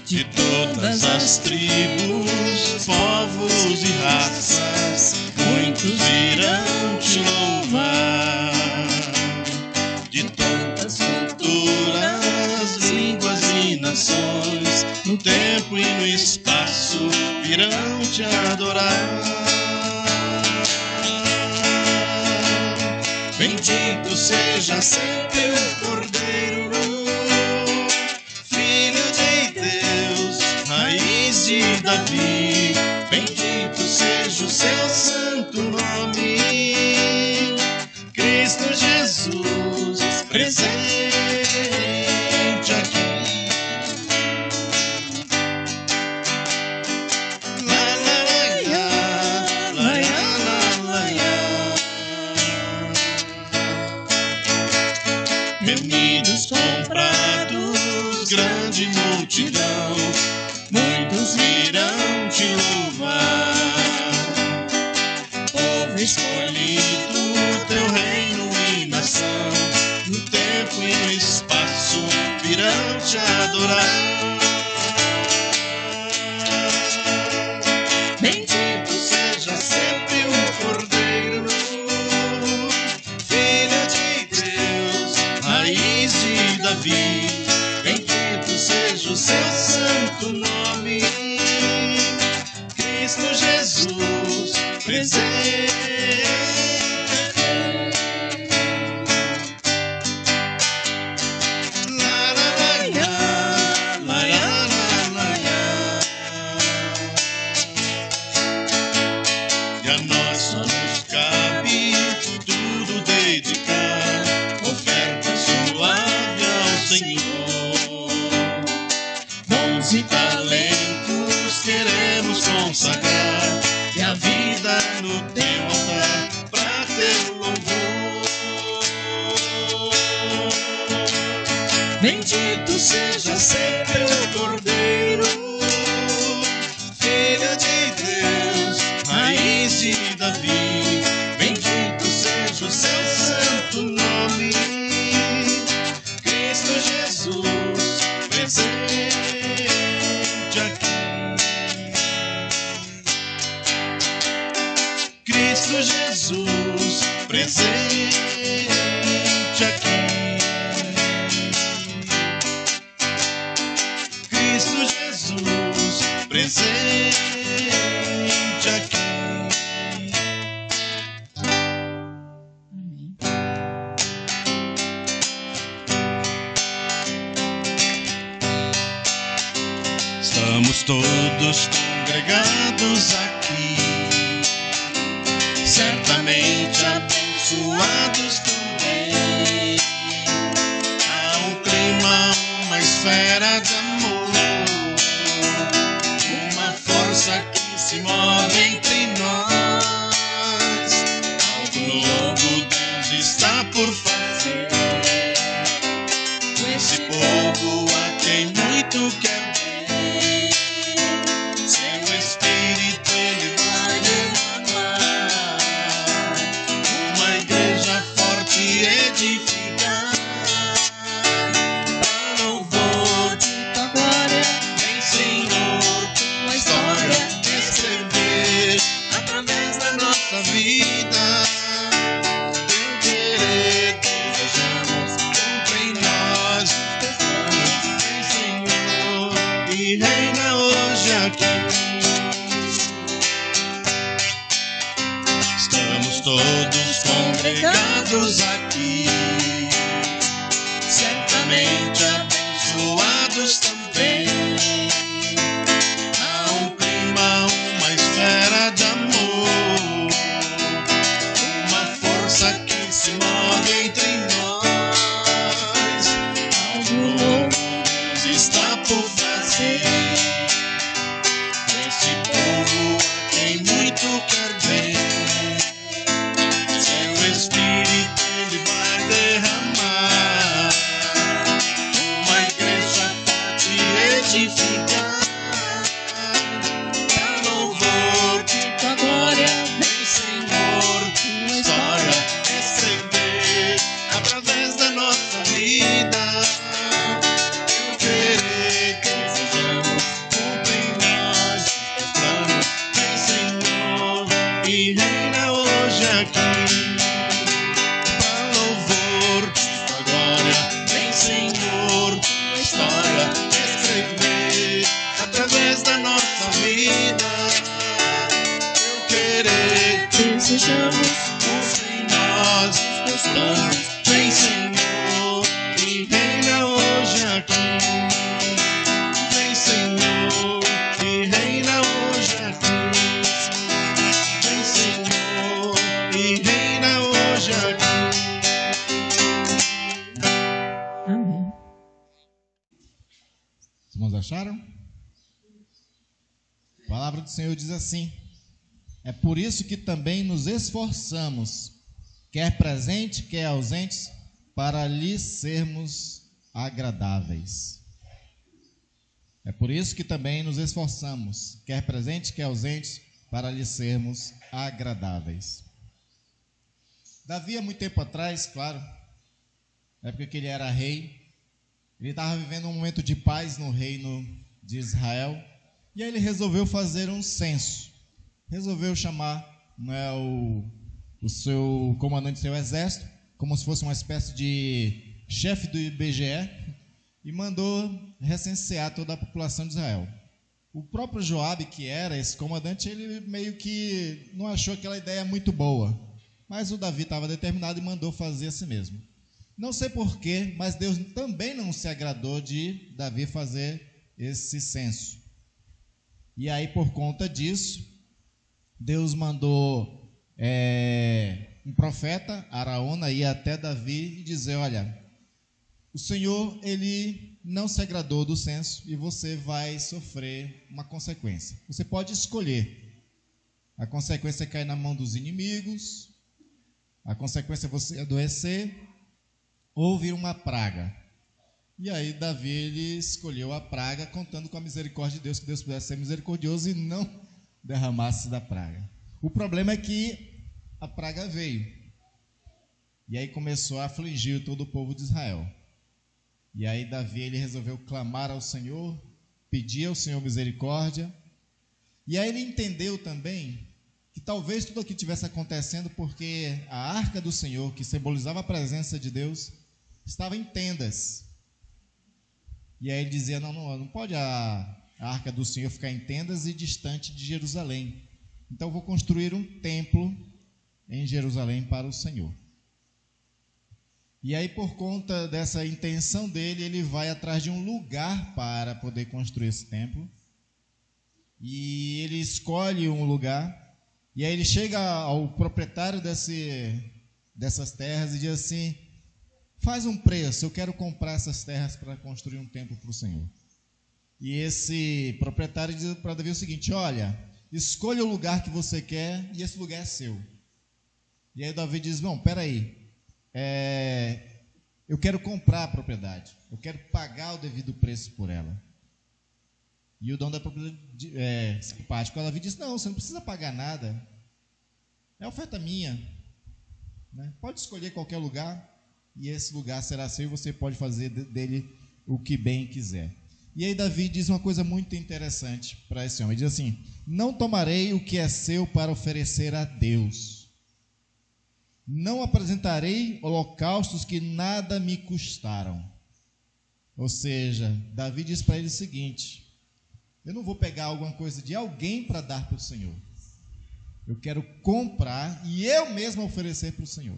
de todas as tribos, povos e raças, muitos virão te louvar. De tantas culturas, línguas e nações, no tempo e no espaço virão te adorar. Bendito seja sempre o Cordeiro, Filho de Deus, raiz de Davi. Bendito seja o seu santo nome, Cristo Jesus, presente aqui. Reunidos, comprados, grande multidão, muitos virão te louvar. Povo escolhido, teu reino e nação, no tempo e no espaço virão te adorar. Bendito seja sempre o Cordeiro, Filho de Deus, raiz de Davi. Bendito seja o seu santo nome, Cristo Jesus, presente. E a nós só nos cabe tudo dedicar, oferta suave ao Senhor. Dons e talentos queremos consagrar, e a vida no teu altar pra teu louvor. Bendito seja sempre o Cordeiro, Filho de Deus, raiz de Davi. Bendito seja o seu santo nome, Cristo Jesus, presente aqui. Cristo Jesus, presente aqui. Cristo Jesus, presente aqui. Estamos todos congregados aqui, certamente abençoados também. Há um clima, uma esfera de amor, uma força que se move entre nós. Algo novo Deus está por fazer com esse povo a quem muito quer ver. Seu Espírito Ele vai derramar, uma igreja forte e edificada, para louvor de tua glória. Vem, Senhor, tua história escrever através da nossa vida. Teu querer desejamos, cumpre em nós os teus planos. Vem, Senhor, e reina hoje aqui. Estamos todos congregados aqui, certamente abençoados também. Há um clima, uma esfera de amor, uma força que se move entre nós. Algo novo Deus está por fazer com esse povo a quem muito quer ver. Seu Espírito Ele vai derramar, uma igreja forte e edificada, para louvor de tua glória. Vem, Senhor, tua história escrever através da nossa vida. Eu querer que sejamos, desejamos. Cumpre em nós os teus planos. Vem, Senhor, e reina hoje aqui. Vem, Senhor, e reina hoje aqui. Vem, Senhor, e reina hoje aqui. Amém. Os irmãos acharam? A palavra do Senhor diz assim: é por isso que também nos esforçamos, quer presente, quer ausentes, para lhe sermos agradáveis. É por isso que também nos esforçamos, quer presente, quer ausentes, para lhe sermos agradáveis. Davi, há muito tempo atrás, claro, na época que ele era rei, ele estava vivendo um momento de paz no reino de Israel, e aí ele resolveu fazer um censo. Resolveu chamar, né, o seu comandante do seu exército, como se fosse uma espécie de chefe do IBGE, e mandou recensear toda a população de Israel. O próprio Joabe, que era esse comandante, ele meio que não achou aquela ideia muito boa, mas o Davi estava determinado e mandou fazer assim mesmo. Não sei porquê, mas Deus também não se agradou de Davi fazer esse censo. E aí, por conta disso, Deus mandou um profeta, Araúna, ir até Davi e dizer: olha, o Senhor, ele não se agradou do censo e você vai sofrer uma consequência. Você pode escolher. A consequência é cair na mão dos inimigos, a consequência é você adoecer ou vir uma praga. E aí Davi, ele escolheu a praga, contando com a misericórdia de Deus, que Deus pudesse ser misericordioso e não derramasse da praga. O problema é que a praga veio, e aí começou a afligir todo o povo de Israel. E aí Davi, ele resolveu clamar ao Senhor, pedir ao Senhor misericórdia, e aí ele entendeu também que talvez tudo aquilo estivesse acontecendo porque a arca do Senhor, que simbolizava a presença de Deus, estava em tendas. E aí ele dizia: não pode a arca do Senhor ficar em tendas e distante de Jerusalém. Então eu vou construir um templo em Jerusalém para o Senhor. E aí, por conta dessa intenção dele, ele vai atrás de um lugar para poder construir esse templo. E ele escolhe um lugar. E aí ele chega ao proprietário dessas terras e diz assim: faz um preço, eu quero comprar essas terras para construir um templo para o Senhor. E esse proprietário diz para Davi o seguinte: olha, escolha o lugar que você quer e esse lugar é seu. E aí Davi diz: bom, peraí, eu quero comprar a propriedade, eu quero pagar o devido preço por ela. E o dono da propriedade, simpático, Davi diz: não, você não precisa pagar nada, é oferta minha, né? Pode escolher qualquer lugar e esse lugar será seu e você pode fazer dele o que bem quiser. E aí Davi diz uma coisa muito interessante para esse homem. Ele diz assim: não tomarei o que é seu para oferecer a Deus. Não apresentarei holocaustos que nada me custaram. Ou seja, Davi diz para ele o seguinte: eu não vou pegar alguma coisa de alguém para dar para o Senhor. Eu quero comprar e eu mesmo oferecer para o Senhor.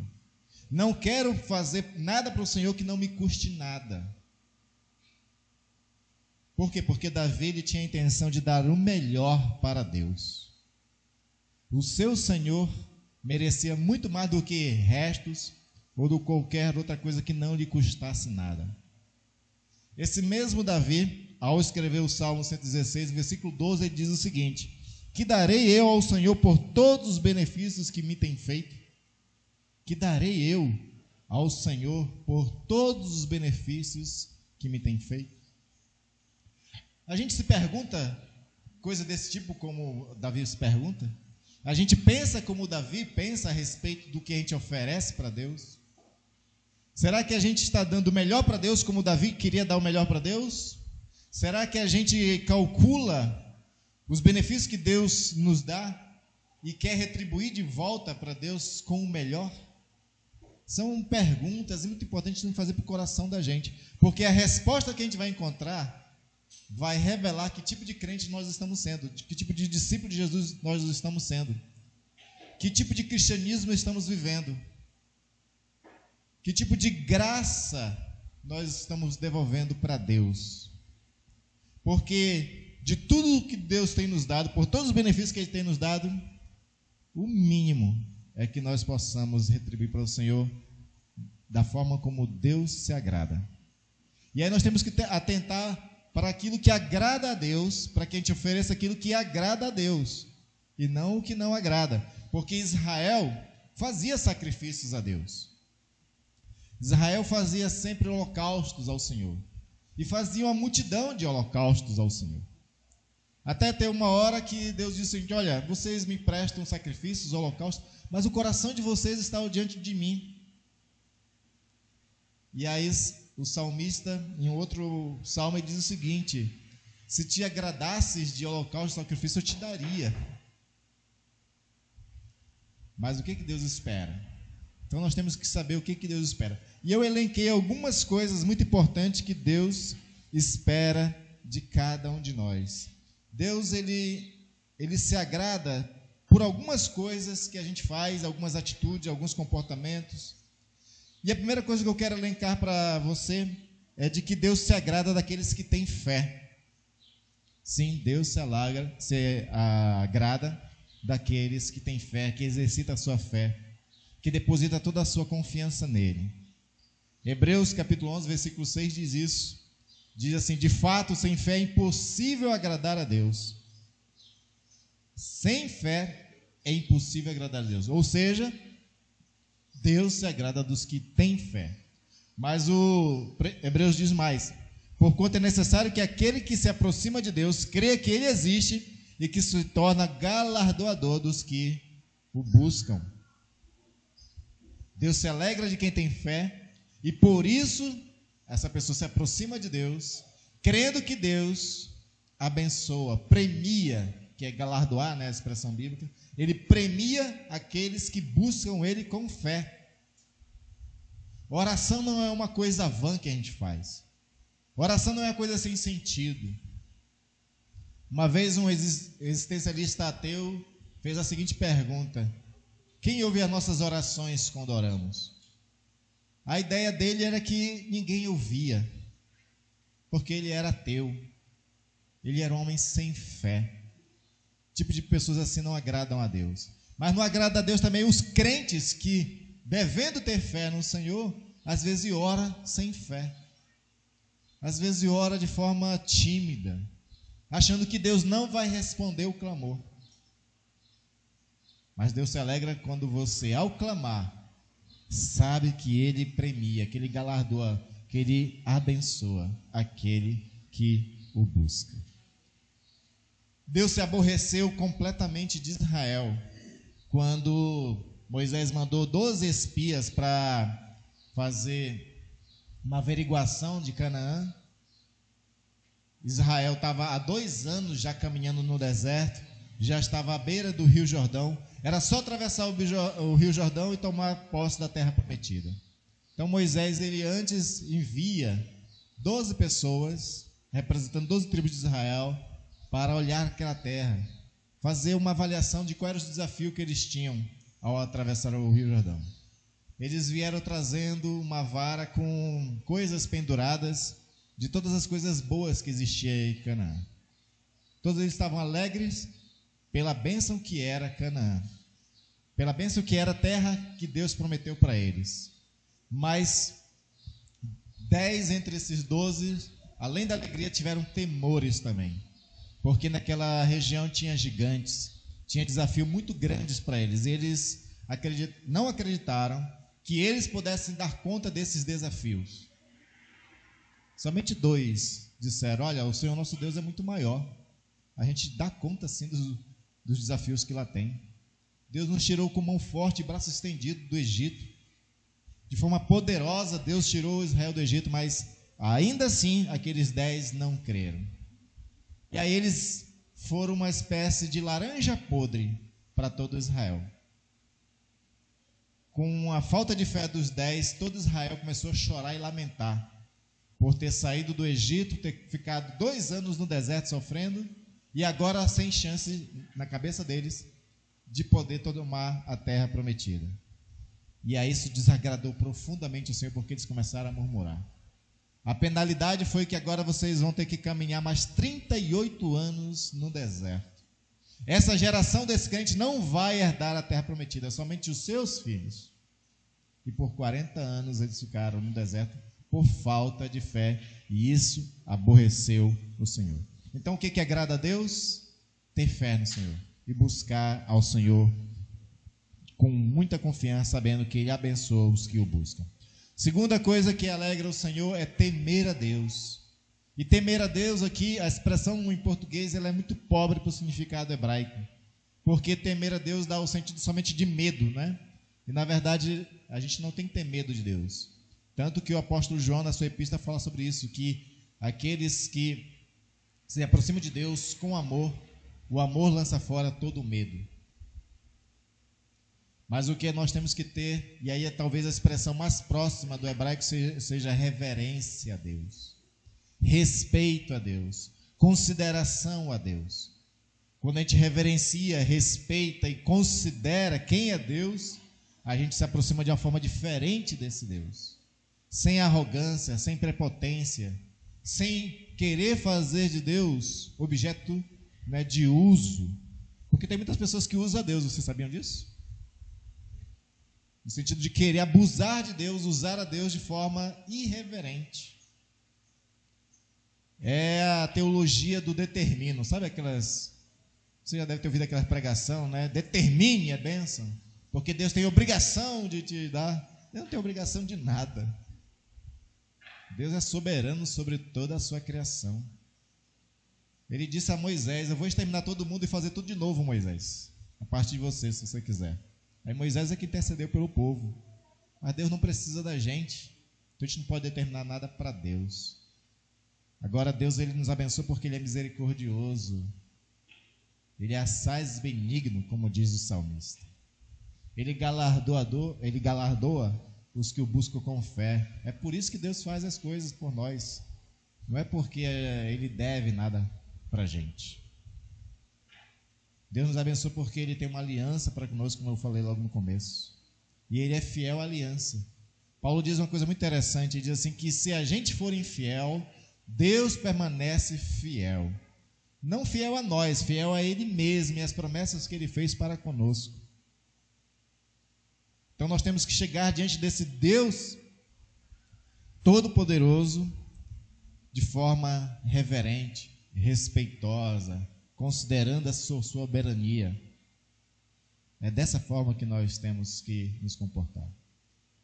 Não quero fazer nada para o Senhor que não me custe nada. Por quê? Porque Davi, ele tinha a intenção de dar o melhor para Deus. O seu Senhor merecia muito mais do que restos ou de qualquer outra coisa que não lhe custasse nada. Esse mesmo Davi, ao escrever o Salmo 116, versículo 12, ele diz o seguinte: que darei eu ao Senhor por todos os benefícios que me tem feito? Que darei eu ao Senhor por todos os benefícios que me tem feito? A gente se pergunta coisa desse tipo como Davi se pergunta? A gente pensa como Davi pensa a respeito do que a gente oferece para Deus? Será que a gente está dando o melhor para Deus como Davi queria dar o melhor para Deus? Será que a gente calcula os benefícios que Deus nos dá e quer retribuir de volta para Deus com o melhor? São perguntas muito importantes de fazer para o coração da gente, porque a resposta que a gente vai encontrar vai revelar que tipo de crente nós estamos sendo, que tipo de discípulo de Jesus nós estamos sendo. que tipo de cristianismo estamos vivendo? Que tipo de graça nós estamos devolvendo para Deus? Porque de tudo que Deus tem nos dado, por todos os benefícios que Ele tem nos dado, o mínimo é que nós possamos retribuir para o Senhor da forma como Deus se agrada. E aí nós temos que atentar para aquilo que agrada a Deus, para que a gente ofereça aquilo que agrada a Deus, e não o que não agrada. Porque Israel fazia sacrifícios a Deus. Israel fazia sempre holocaustos ao Senhor. E fazia uma multidão de holocaustos ao Senhor. Até ter uma hora que Deus disse assim: olha, vocês me prestam sacrifícios, holocaustos, mas o coração de vocês está diante de mim. E aí o salmista, em outro salmo, ele diz o seguinte: se te agradasses de holocausto e sacrifício, eu te daria. Mas o que Deus espera? Então nós temos que saber o que Deus espera. E eu elenquei algumas coisas muito importantes que Deus espera de cada um de nós. Deus, ele se agrada por algumas coisas que a gente faz, algumas atitudes, alguns comportamentos. E a primeira coisa que eu quero elencar para você é de que Deus se agrada daqueles que têm fé. Sim, Deus se agrada daqueles que têm fé, que exercitam a sua fé, que deposita toda a sua confiança nele. Hebreus capítulo 11, versículo 6 diz isso. Diz assim: de fato, sem fé é impossível agradar a Deus. Sem fé é impossível agradar a Deus. Ou seja, Deus se agrada dos que têm fé. Mas o Hebreus diz mais: porquanto é necessário que aquele que se aproxima de Deus creia que Ele existe e que se torna galardoador dos que o buscam. Deus se alegra de quem tem fé, e por isso essa pessoa se aproxima de Deus, crendo que Deus abençoa, premia, que é galardoar, né, a expressão bíblica. Ele premia aqueles que buscam Ele com fé. Oração não é uma coisa vã que a gente faz. Oração não é uma coisa sem sentido. Uma vez um existencialista ateu fez a seguinte pergunta: quem ouve as nossas orações quando oramos? A ideia dele era que ninguém ouvia, porque ele era ateu. Ele era um homem sem fé. Tipo de pessoas assim não agradam a Deus. Mas não agrada a Deus também os crentes que, devendo ter fé no Senhor, às vezes ora sem fé. Às vezes ora de forma tímida, achando que Deus não vai responder o clamor. Mas Deus se alegra quando você, ao clamar, sabe que Ele premia, que Ele galardoa, que Ele abençoa aquele que o busca. Deus se aborreceu completamente de Israel quando Moisés mandou 12 espias para fazer uma averiguação de Canaã. Israel estava há 2 anos já caminhando no deserto, já estava à beira do Rio Jordão. Era só atravessar o Rio Jordão e tomar posse da terra prometida. Então Moisés, ele antes envia 12 pessoas, representando 12 tribos de Israel, para olhar aquela terra, fazer uma avaliação de qual era o desafio que eles tinham ao atravessar o Rio Jordão. Eles vieram trazendo uma vara com coisas penduradas de todas as coisas boas que existiam em Canaã. Todos eles estavam alegres pela bênção que era Canaã, pela bênção que era a terra que Deus prometeu para eles. Mas 10 entre esses 12, além da alegria, tiveram temores também, porque naquela região tinha gigantes, tinha desafios muito grandes para eles. Eles não acreditaram que eles pudessem dar conta desses desafios. Somente 2 disseram: olha, o Senhor nosso Deus é muito maior, a gente dá conta sim dos desafios que lá tem. Deus nos tirou com mão forte e braço estendido do Egito, de forma poderosa Deus tirou Israel do Egito, mas ainda assim aqueles 10 não creram. E aí eles foram uma espécie de laranja podre para todo Israel. Com a falta de fé dos 10, todo Israel começou a chorar e lamentar por ter saído do Egito, ter ficado 2 anos no deserto sofrendo, e agora sem chance na cabeça deles de poder tomar a terra prometida. E aí isso desagradou profundamente o Senhor, porque eles começaram a murmurar. A penalidade foi que agora vocês vão ter que caminhar mais 38 anos no deserto. Essa geração descrente não vai herdar a terra prometida, somente os seus filhos. E por 40 anos eles ficaram no deserto por falta de fé, e isso aborreceu o Senhor. Então o que agrada a Deus? Ter fé no Senhor e buscar ao Senhor com muita confiança, sabendo que Ele abençoa os que o buscam. Segunda coisa que alegra o Senhor é temer a Deus. E temer a Deus aqui, a expressão em português, ela é muito pobre para o significado hebraico. Porque temer a Deus dá o sentido somente de medo, né? E na verdade, a gente não tem que ter medo de Deus. Tanto que o apóstolo João, na sua epístola, fala sobre isso, que aqueles que se aproximam de Deus com amor, o amor lança fora todo o medo. Mas o que nós temos que ter, e aí é talvez a expressão mais próxima do hebraico seja reverência a Deus, respeito a Deus, consideração a Deus. Quando a gente reverencia, respeita e considera quem é Deus, a gente se aproxima de uma forma diferente desse Deus, sem arrogância, sem prepotência, sem querer fazer de Deus objeto, né, de uso, porque tem muitas pessoas que usam a Deus, vocês sabiam disso? No sentido de querer abusar de Deus, usar a Deus de forma irreverente. É a teologia do determino, sabe aquelas, você já deve ter ouvido aquela pregação, né? Determine a bênção, porque Deus tem obrigação de te dar. Deus não tem obrigação de nada. Deus é soberano sobre toda a sua criação. Ele disse a Moisés: eu vou exterminar todo mundo e fazer tudo de novo, Moisés, a partir de você, se você quiser. Aí Moisés é que intercedeu pelo povo, mas Deus não precisa da gente, então a gente não pode determinar nada para Deus. Agora Deus, Ele nos abençoa porque Ele é misericordioso, Ele é assaz benigno, como diz o salmista. Ele galardoa os que o buscam com fé. É por isso que Deus faz as coisas por nós, não é porque Ele deve nada para a gente. Deus nos abençoa porque Ele tem uma aliança para conosco, como eu falei logo no começo. E Ele é fiel à aliança. Paulo diz uma coisa muito interessante, ele diz assim, que se a gente for infiel, Deus permanece fiel. Não fiel a nós, fiel a Ele mesmo e as promessas que Ele fez para conosco. Então nós temos que chegar diante desse Deus Todo-Poderoso de forma reverente, respeitosa, considerando a sua soberania. É dessa forma que nós temos que nos comportar.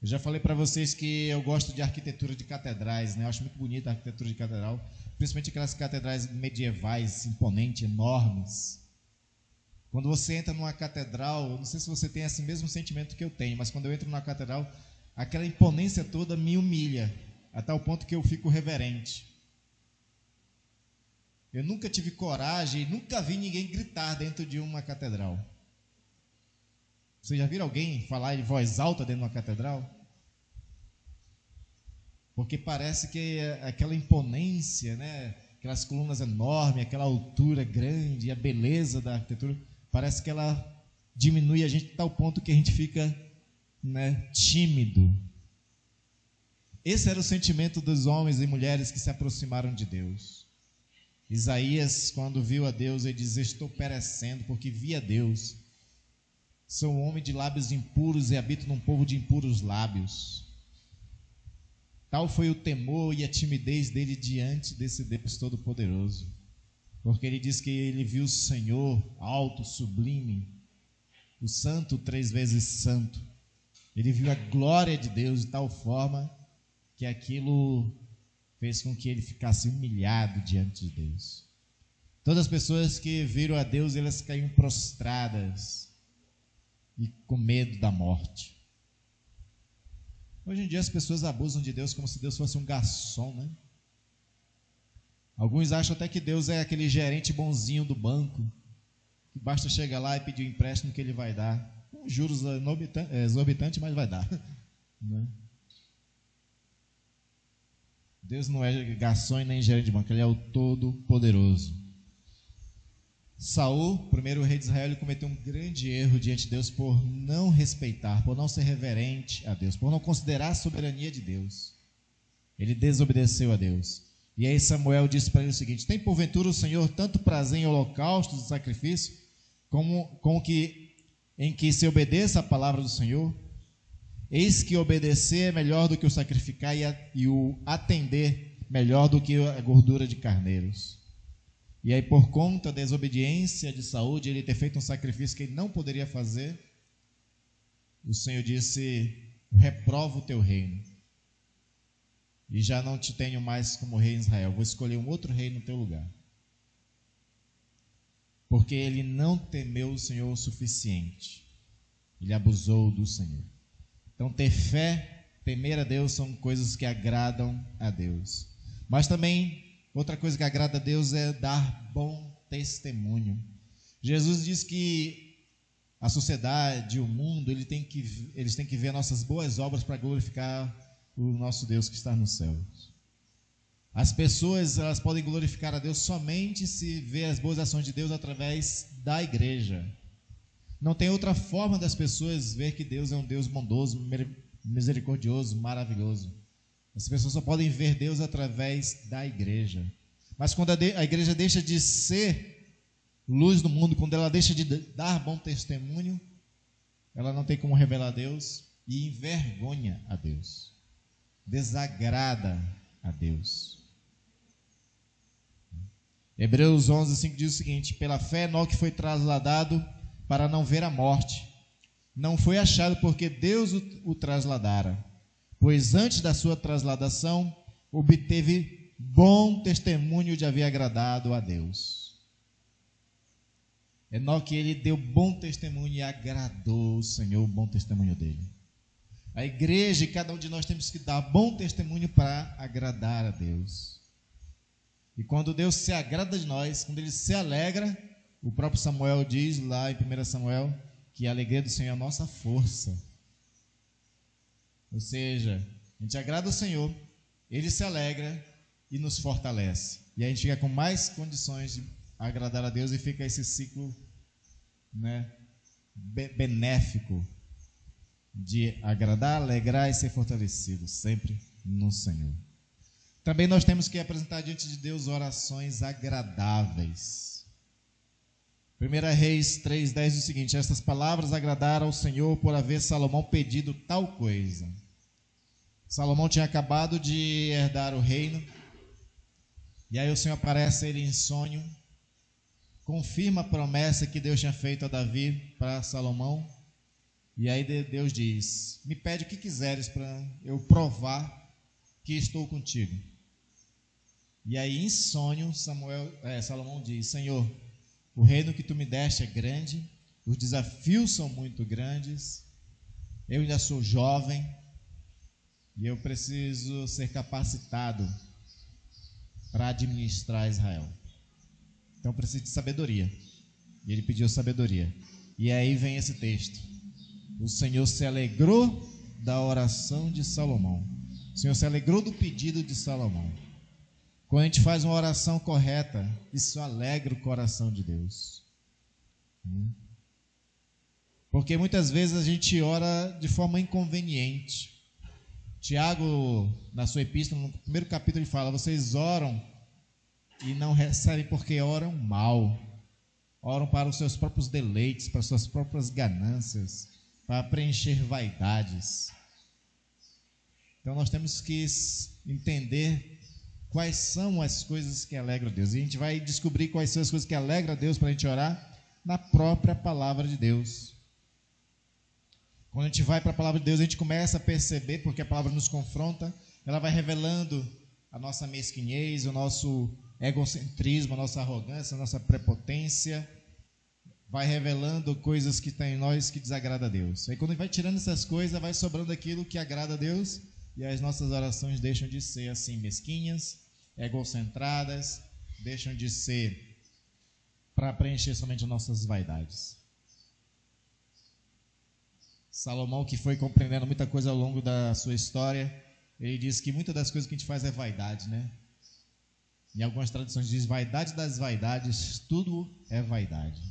Eu já falei para vocês que eu gosto de arquitetura de catedrais, né? Eu acho muito bonita a arquitetura de catedral, principalmente aquelas catedrais medievais, imponentes, enormes. Quando você entra numa catedral, eu não sei se você tem esse mesmo sentimento que eu tenho, mas quando eu entro numa catedral, aquela imponência toda me humilha, a tal ponto que eu fico reverente. Eu nunca tive coragem, nunca vi ninguém gritar dentro de uma catedral. Vocês já viram alguém falar em voz alta dentro de uma catedral? Porque parece que aquela imponência, né? Aquelas colunas enormes, aquela altura grande, a beleza da arquitetura, parece que ela diminui a gente a tal ponto que a gente fica, né, tímido. Esse era o sentimento dos homens e mulheres que se aproximaram de Deus. Isaías, quando viu a Deus, ele diz: estou perecendo, porque vi a Deus. Sou um homem de lábios impuros e habito num povo de impuros lábios. Tal foi o temor e a timidez dele diante desse Deus Todo-Poderoso, porque ele diz que ele viu o Senhor alto, sublime, o Santo, 3 vezes Santo. Ele viu a glória de Deus de tal forma que aquilo fez com que ele ficasse humilhado diante de Deus. Todas as pessoas que viram a Deus, elas caíram prostradas e com medo da morte. Hoje em dia as pessoas abusam de Deus como se Deus fosse um garçom, né? Alguns acham até que Deus é aquele gerente bonzinho do banco, que basta chegar lá e pedir um empréstimo que Ele vai dar. Com juros exorbitantes, mas vai dar. Né? Deus não é garçom e nem gerente de banco, Ele é o Todo-Poderoso. Saul, primeiro rei de Israel, ele cometeu um grande erro diante de Deus por não respeitar, por não ser reverente a Deus, por não considerar a soberania de Deus. Ele desobedeceu a Deus. E aí Samuel disse para ele o seguinte: tem porventura o Senhor tanto prazer em holocaustos e sacrifício, em que se obedeça a palavra do Senhor? Eis que obedecer é melhor do que o sacrificar, e o atender melhor do que a gordura de carneiros. E aí, por conta da desobediência de Saul, de ele ter feito um sacrifício que ele não poderia fazer, o Senhor disse: reprovo o teu reino, e já não te tenho mais como rei em Israel, vou escolher um outro rei no teu lugar. Porque ele não temeu o Senhor o suficiente, ele abusou do Senhor. Então, ter fé, temer a Deus são coisas que agradam a Deus. Mas também, outra coisa que agrada a Deus é dar bom testemunho. Jesus diz que a sociedade, o mundo, eles têm que ver nossas boas obras para glorificar o nosso Deus que está nos céus. As pessoas, elas podem glorificar a Deus somente se vê as boas ações de Deus através da igreja. Não tem outra forma das pessoas ver que Deus é um Deus bondoso, misericordioso, maravilhoso. As pessoas só podem ver Deus através da igreja. Mas quando a igreja deixa de ser luz do mundo, quando ela deixa de dar bom testemunho, ela não tem como revelar a Deus e envergonha a Deus, desagrada a Deus. Hebreus 11:5 diz o seguinte: pela fé Enoque foi trasladado para não ver a morte. Não foi achado porque Deus o trasladara, pois antes da sua trasladação obteve bom testemunho de haver agradado a Deus. Enoque, ele deu bom testemunho e agradou o Senhor, o bom testemunho dele. A igreja e cada um de nós temos que dar bom testemunho para agradar a Deus. E quando Deus se agrada de nós, quando Ele se alegra, o próprio Samuel diz lá em 1 Samuel que a alegria do Senhor é a nossa força. Ou seja, a gente agrada o Senhor, Ele se alegra e nos fortalece. E a gente fica com mais condições de agradar a Deus e fica esse ciclo, né, benéfico de agradar, alegrar e ser fortalecido sempre no Senhor. Também nós temos que apresentar diante de Deus orações agradáveis. 1 Reis 3:10 diz o seguinte: estas palavras agradaram ao Senhor por haver Salomão pedido tal coisa. Salomão tinha acabado de herdar o reino, e aí o Senhor aparece a ele em sonho, confirma a promessa que Deus tinha feito a Davi para Salomão, e aí Deus diz: me pede o que quiseres para eu provar que estou contigo. E aí em sonho Salomão diz: Senhor, o reino que tu me deste é grande, os desafios são muito grandes, eu ainda sou jovem e eu preciso ser capacitado para administrar Israel. Então eu preciso de sabedoria. E ele pediu sabedoria. E aí vem esse texto: o Senhor se alegrou da oração de Salomão. O Senhor se alegrou do pedido de Salomão. Quando a gente faz uma oração correta, isso alegra o coração de Deus. Porque muitas vezes a gente ora de forma inconveniente. Tiago, na sua epístola, no primeiro capítulo, ele fala: vocês oram e não recebem porque oram mal. Oram para os seus próprios deleites, para as suas próprias ganâncias, para preencher vaidades. Então nós temos que entender quais são as coisas que alegram a Deus. E a gente vai descobrir quais são as coisas que alegram a Deus para a gente orar na própria palavra de Deus. Quando a gente vai para a palavra de Deus, a gente começa a perceber, porque a palavra nos confronta, ela vai revelando a nossa mesquinhez, o nosso egocentrismo, a nossa arrogância, a nossa prepotência, vai revelando coisas que tem em nós que desagrada a Deus. Aí quando a gente vai tirando essas coisas, vai sobrando aquilo que agrada a Deus, e as nossas orações deixam de ser assim mesquinhas, egocentradas, deixam de ser para preencher somente as nossas vaidades. Salomão, que foi compreendendo muita coisa ao longo da sua história, ele diz que muitas das coisas que a gente faz é vaidade, né? Em algumas traduções diz vaidade das vaidades, tudo é vaidade.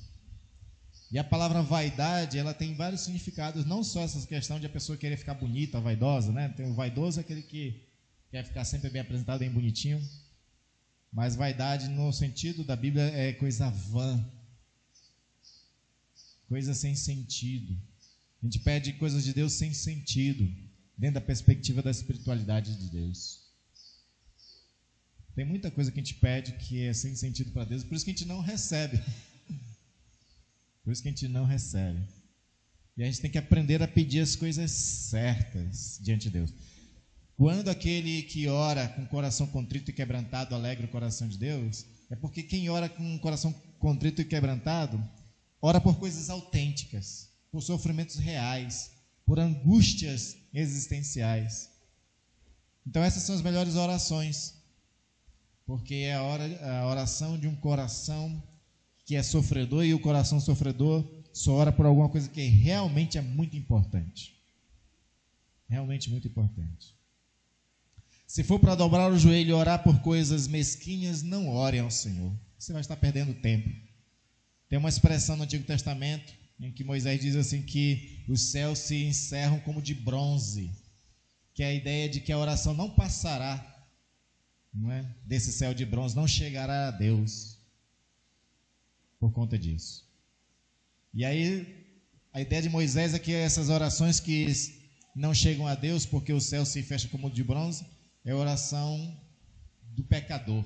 E a palavra vaidade, ela tem vários significados, não só essa questão de a pessoa querer ficar bonita, vaidosa, né? Tem o vaidoso, aquele que quer ficar sempre bem apresentado, bem bonitinho. Mas vaidade, no sentido da Bíblia, é coisa vã, coisa sem sentido. A gente pede coisas de Deus sem sentido, dentro da perspectiva da espiritualidade de Deus. Tem muita coisa que a gente pede que é sem sentido para Deus, por isso que a gente não recebe. Por isso que a gente não recebe. E a gente tem que aprender a pedir as coisas certas diante de Deus. Quando aquele que ora com o coração contrito e quebrantado alegra o coração de Deus, é porque quem ora com o coração contrito e quebrantado, ora por coisas autênticas, por sofrimentos reais, por angústias existenciais. Então essas são as melhores orações, porque é a oração de um coração que é sofredor, e o coração sofredor só ora por alguma coisa que realmente é muito importante. Realmente muito importante. Se for para dobrar o joelho e orar por coisas mesquinhas, não orem ao Senhor. Você vai estar perdendo tempo. Tem uma expressão no Antigo Testamento em que Moisés diz assim que os céus se encerram como de bronze, que é a ideia de que a oração não passará, não é? Desse céu de bronze, não chegará a Deus por conta disso. E aí a ideia de Moisés é que essas orações que não chegam a Deus porque o céu se fecha como de bronze, é a oração do pecador,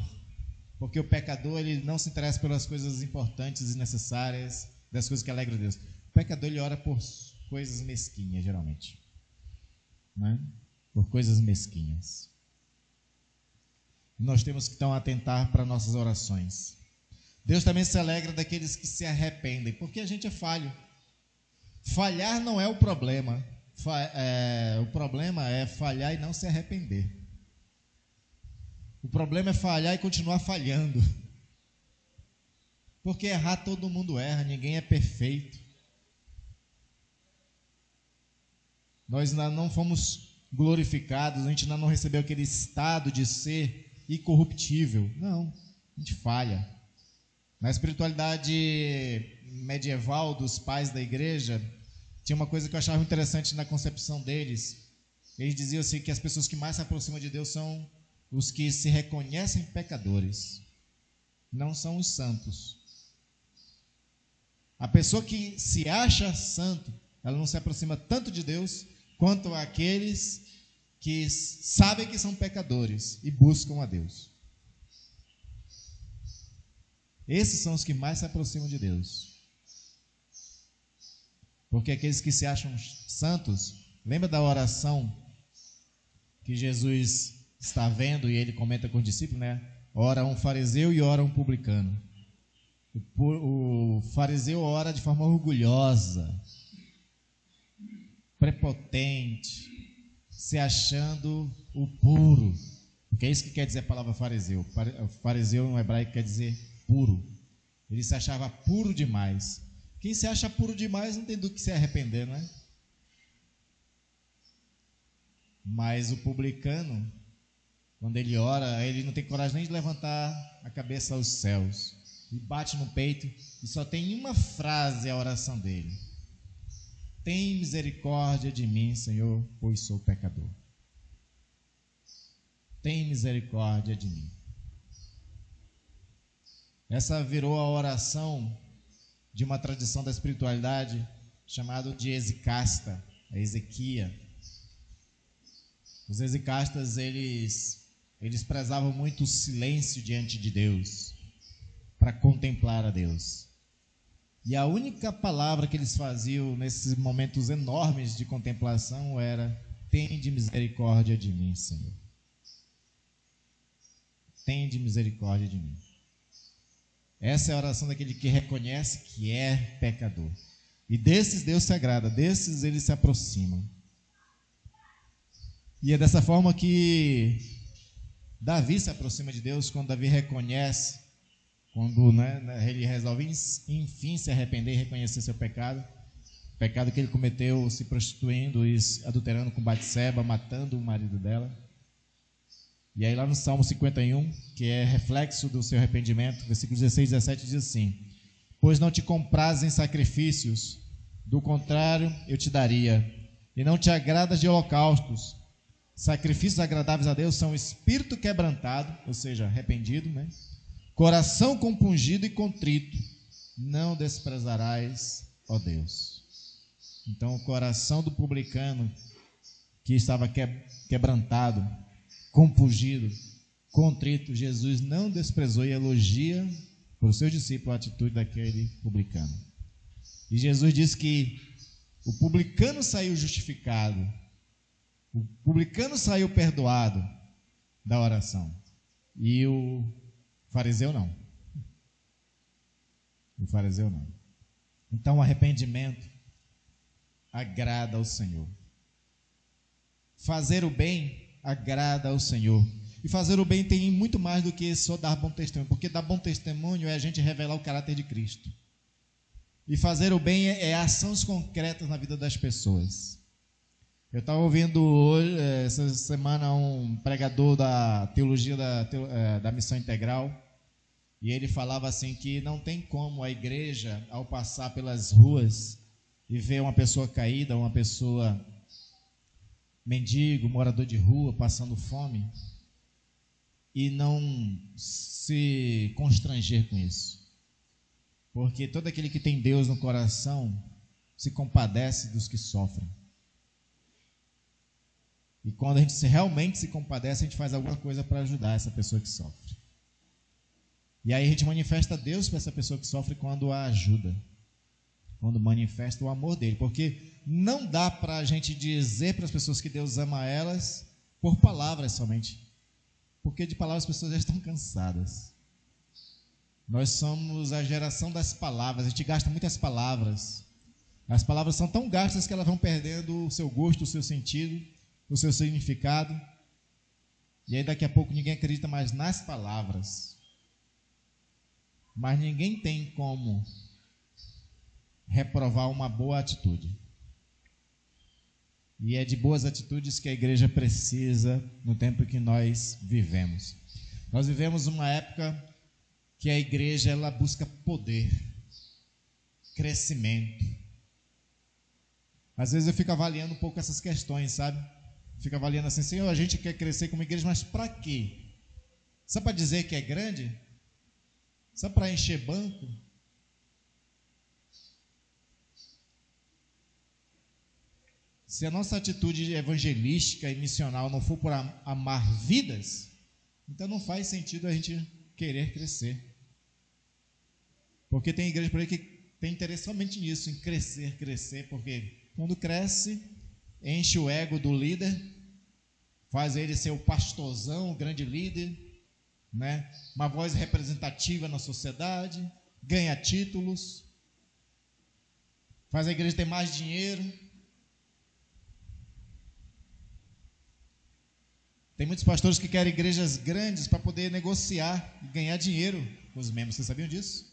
porque o pecador ele não se interessa pelas coisas importantes e necessárias, das coisas que alegram a Deus. O pecador ele ora por coisas mesquinhas, geralmente, né? Por coisas mesquinhas. Nós temos que então atentar para nossas orações. Deus também se alegra daqueles que se arrependem, porque a gente é falho. Falhar não é o problema. O problema é falhar e não se arrepender. O problema é falhar e continuar falhando. Porque errar todo mundo erra, ninguém é perfeito. Nós ainda não fomos glorificados, a gente ainda não recebeu aquele estado de ser incorruptível. Não, a gente falha. Na espiritualidade medieval dos pais da igreja, tinha uma coisa que eu achava interessante na concepção deles. Eles diziam assim que as pessoas que mais se aproximam de Deus são os que se reconhecem pecadores, não são os santos. A pessoa que se acha santo, ela não se aproxima tanto de Deus quanto aqueles que sabem que são pecadores e buscam a Deus. Esses são os que mais se aproximam de Deus. Porque aqueles que se acham santos, lembra da oração que Jesus está vendo e ele comenta com os discípulos, né? Ora um fariseu e ora um publicano. O fariseu ora de forma orgulhosa, prepotente, se achando o puro. Porque é isso que quer dizer a palavra fariseu. Fariseu no hebraico quer dizer puro. Ele se achava puro demais. Quem se acha puro demais não tem do que se arrepender, não é? Mas o publicano, quando ele ora, ele não tem coragem nem de levantar a cabeça aos céus. E bate no peito e só tem uma frase a oração dele: tem misericórdia de mim, Senhor, pois sou pecador. Tem misericórdia de mim. Essa virou a oração de uma tradição da espiritualidade chamada de exicasta, a Ezequia. Os exicastas, eles prezavam muito o silêncio diante de Deus, para contemplar a Deus. E a única palavra que eles faziam nesses momentos enormes de contemplação era: tende misericórdia de mim, Senhor. Tende misericórdia de mim. Essa é a oração daquele que reconhece que é pecador. E desses Deus se agrada, desses ele se aproxima. E é dessa forma que Davi se aproxima de Deus, quando Davi reconhece, quando ele resolve enfim se arrepender e reconhecer seu pecado, o pecado que ele cometeu se prostituindo e adulterando com Batseba, matando o marido dela. E aí lá no Salmo 51, que é reflexo do seu arrependimento, versículos 16 e 17 diz assim: pois não te compraz em sacrifícios, do contrário eu te daria, e não te agradas de holocaustos. Sacrifícios agradáveis a Deus são espírito quebrantado, ou seja, arrependido, né? Coração compungido e contrito, não desprezarás, ó Deus. Então o coração do publicano, que estava quebrantado, compungido, contrito, Jesus não desprezou e elogia para os seus discípulos a atitude daquele publicano. E Jesus diz que o publicano saiu justificado, o publicano saiu perdoado da oração, e o fariseu não. O fariseu não. Então o arrependimento agrada ao Senhor. Fazer o bem agrada ao Senhor. E fazer o bem tem muito mais do que só dar bom testemunho, porque dar bom testemunho é a gente revelar o caráter de Cristo. E fazer o bem é ações concretas na vida das pessoas. Eu estava ouvindo hoje, essa semana, um pregador da teologia da missão integral, e ele falava assim que não tem como a igreja, ao passar pelas ruas e ver uma pessoa caída, uma pessoa mendigo, morador de rua, passando fome, e não se constranger com isso. Porque todo aquele que tem Deus no coração se compadece dos que sofrem. E quando a gente realmente se compadece, a gente faz alguma coisa para ajudar essa pessoa que sofre. E aí a gente manifesta Deus para essa pessoa que sofre quando a ajuda, quando manifesta o amor dele. Porque não dá para a gente dizer para as pessoas que Deus ama elas por palavras somente. Porque de palavras as pessoas já estão cansadas. Nós somos a geração das palavras, a gente gasta muitas palavras. As palavras são tão gastas que elas vão perdendo o seu gosto, o seu sentido, o seu significado. E aí daqui a pouco ninguém acredita mais nas palavras. Mas ninguém tem como reprovar uma boa atitude. E é de boas atitudes que a igreja precisa no tempo que nós vivemos. Nós vivemos uma época que a igreja ela busca poder, crescimento. Às vezes eu fico avaliando um pouco essas questões, sabe? Fico avaliando assim, Senhor, a gente quer crescer como igreja, mas para quê? Só para dizer que é grande? Só para encher banco? Se a nossa atitude evangelística e missional não for por amar vidas, então não faz sentido a gente querer crescer. Porque tem igreja por aí que tem interesse somente nisso, em crescer, porque quando cresce, enche o ego do líder, faz ele ser o pastorzão, o grande líder, né? Uma voz representativa na sociedade, ganha títulos, faz a igreja ter mais dinheiro. Tem muitos pastores que querem igrejas grandes para poder negociar e ganhar dinheiro com os membros. Vocês sabiam disso?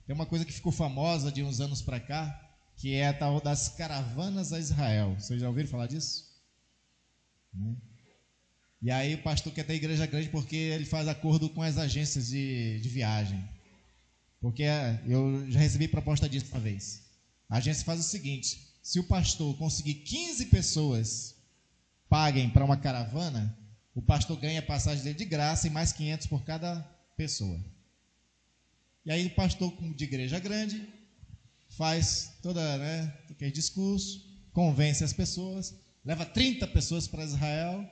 Tem uma coisa que ficou famosa de uns anos para cá, que é a tal das caravanas a Israel. Vocês já ouviram falar disso? E aí o pastor quer ter igreja grande porque ele faz acordo com as agências de viagem. Porque eu já recebi proposta disso uma vez. A agência faz o seguinte: se o pastor conseguir 15 pessoas paguem para uma caravana, o pastor ganha a passagem dele de graça e mais 500 por cada pessoa. E aí o pastor de igreja grande faz aquele discurso, convence as pessoas, leva 30 pessoas para Israel,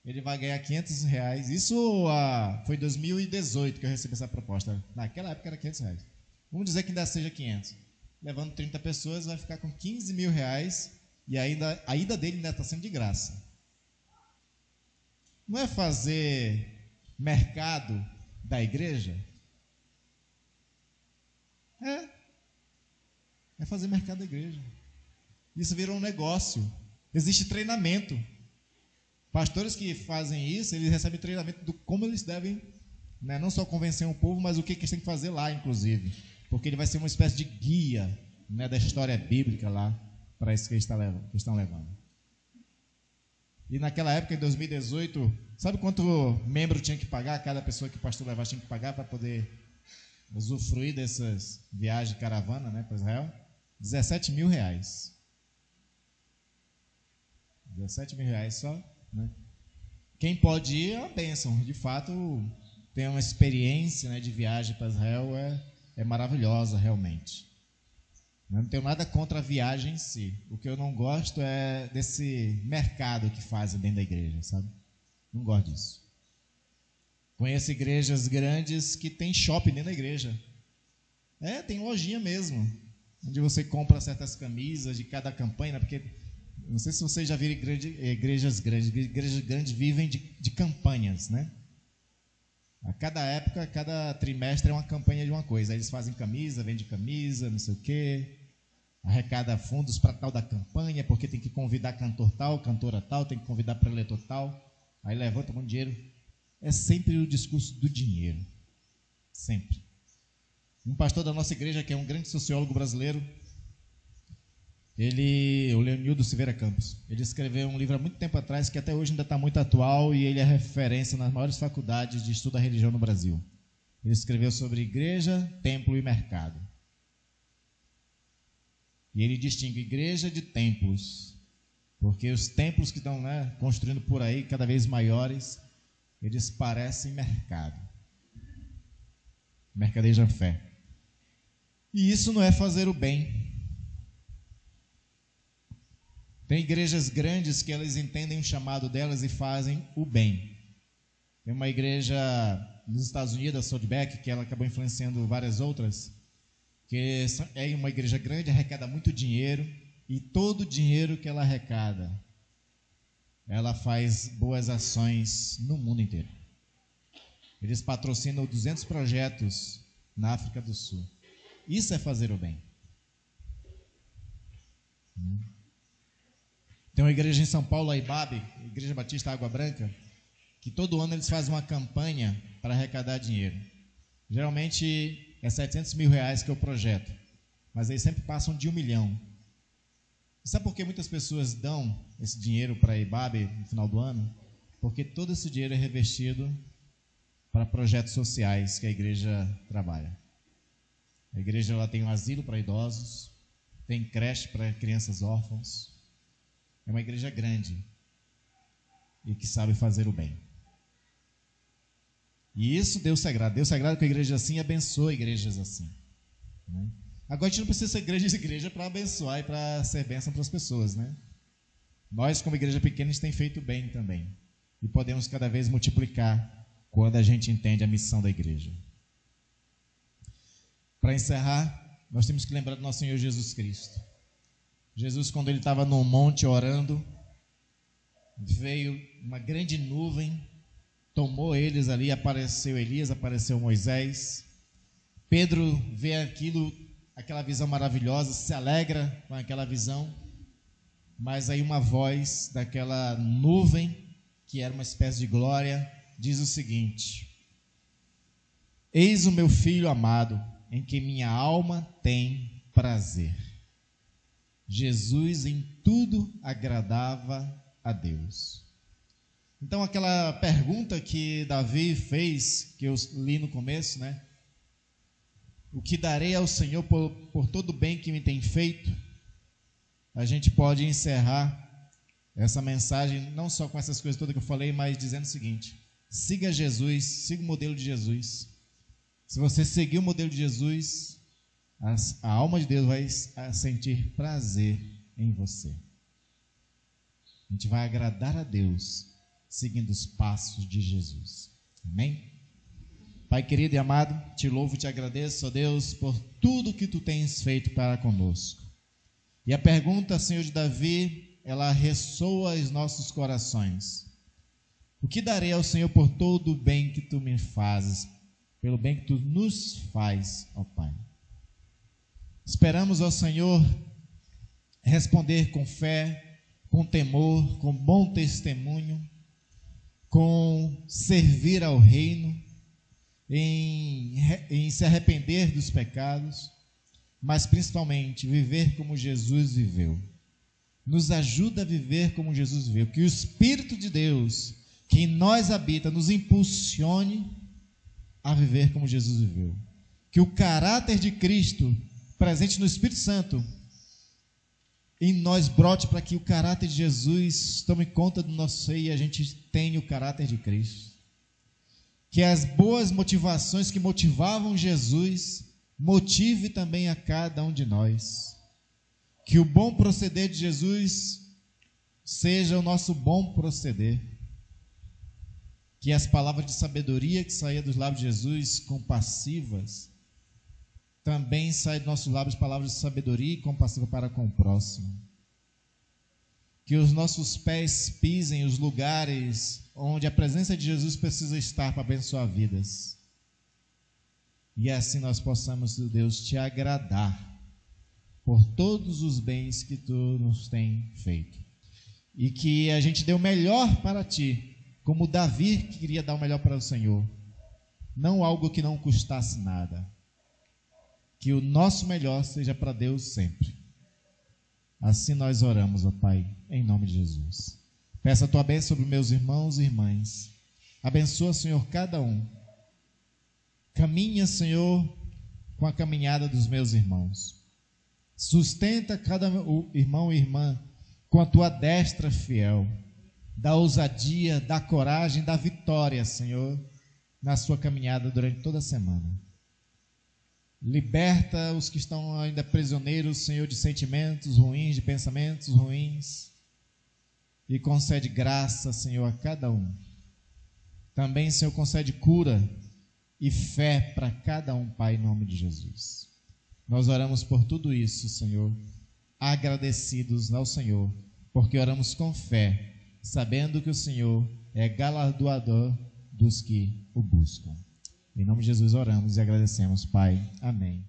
ele vai ganhar R$500. Isso foi em 2018 que eu recebi essa proposta. Naquela época era R$500. Vamos dizer que ainda seja 500. Levando 30 pessoas, vai ficar com R$15 mil e ainda, a ida dele ainda está sendo de graça. Não é fazer mercado da igreja? É fazer mercado da igreja. Isso virou um negócio. Existe treinamento. Pastores que fazem isso, eles recebem treinamento do como eles devem, né, não só convencer o povo, mas o que eles têm que fazer lá, inclusive. Porque ele vai ser uma espécie de guia, né, da história bíblica lá, para isso que eles estão levando. E naquela época, em 2018, sabe quanto membro tinha que pagar? Cada pessoa que o pastor levasse tinha que pagar para poder usufruir dessas viagens de caravana, né, para Israel? 17 mil reais. 17 mil reais só, né? Quem pode ir é uma bênção. De fato, ter uma experiência, né, de viagem para Israel é maravilhosa, realmente. Eu não tenho nada contra a viagem em si. O que eu não gosto é desse mercado que fazem dentro da igreja, sabe? Não gosto disso. Conheço igrejas grandes que tem shopping dentro da igreja. Tem lojinha mesmo, onde você compra certas camisas de cada campanha, né? Porque, não sei se vocês já viram igrejas grandes. Igrejas grandes vivem de campanhas, né? A cada época, cada trimestre é uma campanha de uma coisa. Aí eles fazem camisa, vendem camisa, não sei o quê. Arrecada fundos para tal da campanha, porque tem que convidar cantor tal, cantora tal, tem que convidar preletor tal. Aí levanta um monte de dinheiro. É sempre o discurso do dinheiro. Sempre. Um pastor da nossa igreja, que é um grande sociólogo brasileiro, o Leonildo Silveira Campos, ele escreveu um livro há muito tempo atrás, que até hoje ainda está muito atual, e ele é referência nas maiores faculdades de estudo da religião no Brasil. Ele escreveu sobre igreja, templo e mercado. E ele distingue igreja de templos, porque os templos que estão, né, construindo por aí, cada vez maiores, eles parecem mercado. Mercadeja fé. E isso não é fazer o bem. Tem igrejas grandes que elas entendem o chamado delas e fazem o bem. Tem uma igreja nos Estados Unidos, a Soulbeck, que ela acabou influenciando várias outras, que é uma igreja grande, arrecada muito dinheiro, e todo o dinheiro que ela arrecada, ela faz boas ações no mundo inteiro. Eles patrocinam 200 projetos na África do Sul. Isso é fazer o bem. Tem uma igreja em São Paulo, a IBAB, Igreja Batista Água Branca, que todo ano eles fazem uma campanha para arrecadar dinheiro. Geralmente é 700 mil reais que é o projeto, mas eles sempre passam de 1 milhão. Sabe por que muitas pessoas dão esse dinheiro para a IBAB no final do ano? Porque todo esse dinheiro é revestido para projetos sociais que a igreja trabalha. A igreja ela tem um asilo para idosos, tem creche para crianças órfãos. É uma igreja grande e que sabe fazer o bem. E isso Deus se agrada. Deus se agrada com a igreja assim e abençoa igrejas assim, né? Agora a gente não precisa ser grande de igreja para abençoar e para ser bênção para as pessoas, né? Nós, como igreja pequena, a gente tem feito bem também. E podemos cada vez multiplicar quando a gente entende a missão da igreja. Para encerrar, nós temos que lembrar do nosso Senhor Jesus Cristo. Jesus, quando ele estava no monte orando, veio uma grande nuvem, tomou eles ali, apareceu Elias, apareceu Moisés. Pedro vê aquela visão maravilhosa, se alegra com aquela visão, mas aí uma voz daquela nuvem, que era uma espécie de glória, diz o seguinte: eis o meu filho amado, em que minha alma tem prazer. Jesus em tudo agradava a Deus. Então aquela pergunta que Davi fez, que eu li no começo, né? O que darei ao Senhor por todo o bem que me tem feito? A gente pode encerrar essa mensagem não só com essas coisas todas que eu falei, mas dizendo o seguinte: siga Jesus, siga o modelo de Jesus. Se você seguir o modelo de Jesus, a alma de Deus vai sentir prazer em você. A gente vai agradar a Deus seguindo os passos de Jesus. Amém? Pai querido e amado, te louvo e te agradeço, ó Deus, por tudo que tu tens feito para conosco. E a pergunta, Senhor, de Davi, ela ressoa aos nossos corações. O que darei ao Senhor por todo o bem que tu me fazes, pelo bem que tu nos faz, ó Pai? Esperamos, ó Senhor, responder com fé, com temor, com bom testemunho, com servir ao reino, em se arrepender dos pecados, mas principalmente viver como Jesus viveu. nos ajuda a viver como Jesus viveu. Que o Espírito de Deus, que em nós habita, nos impulsione a viver como Jesus viveu. Que o caráter de Cristo, presente no Espírito Santo, em nós brote para que o caráter de Jesus tome conta do nosso ser e a gente tenha o caráter de Cristo. Que as boas motivações que motivavam Jesus motive também a cada um de nós. Que o bom proceder de Jesus seja o nosso bom proceder. Que as palavras de sabedoria que saíam dos lábios de Jesus, compassivas, também saem dos nossos lábios palavras de sabedoria e compassiva para com o próximo. Que os nossos pés pisem os lugares onde a presença de Jesus precisa estar para abençoar vidas. E assim nós possamos, Deus, te agradar por todos os bens que tu nos tem feito. E que a gente dê o melhor para ti, como Davi que queria dar o melhor para o Senhor. Não algo que não custasse nada. Que o nosso melhor seja para Deus sempre. Assim nós oramos, ó Pai, em nome de Jesus. Peço a tua bênção sobre meus irmãos e irmãs. Abençoa, Senhor, cada um. Caminha, Senhor, com a caminhada dos meus irmãos. Sustenta cada irmão e irmã com a tua destra fiel. Dá ousadia, dá coragem, dá vitória, Senhor, na sua caminhada durante toda a semana. Liberta os que estão ainda prisioneiros, Senhor, de sentimentos ruins, de pensamentos ruins. E concede graça, Senhor, a cada um. Também, Senhor, concede cura e fé para cada um, Pai, em nome de Jesus. Nós oramos por tudo isso, Senhor, agradecidos ao Senhor, porque oramos com fé, sabendo que o Senhor é galardoador dos que o buscam. Em nome de Jesus oramos e agradecemos, Pai. Amém.